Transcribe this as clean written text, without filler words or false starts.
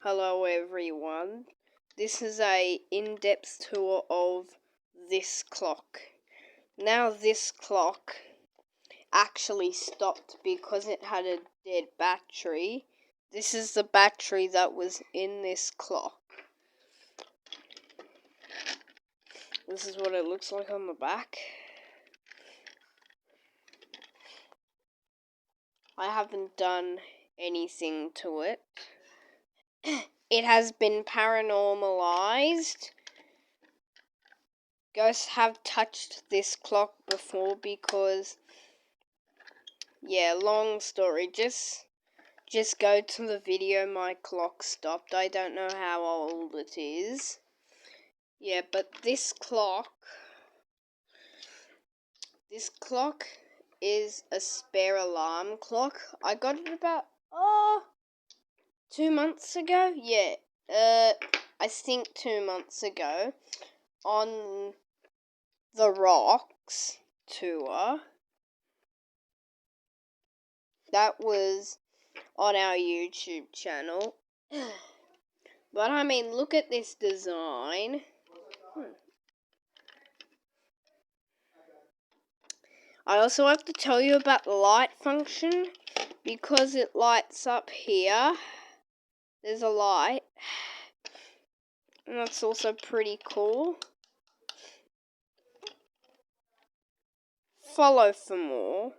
Hello everyone. This is a in-depth tour of this clock. Now this clock actually stopped because it had a dead battery. This is the battery that was in this clock. This is what it looks like on the back. I haven't done anything to it. It has been paranormalized. Ghosts have touched this clock before because, yeah, long story. Just go to the video my clock stopped. I don't know how old it is. Yeah, but this clock is a spare alarm clock. I got it about 2 months ago. Yeah, I think 2 months ago on the Rocks tour. That was on our YouTube channel. But I mean, look at this design. I also have to tell you about the light function because it lights up here. There's a light. And that's also pretty cool. Follow for more.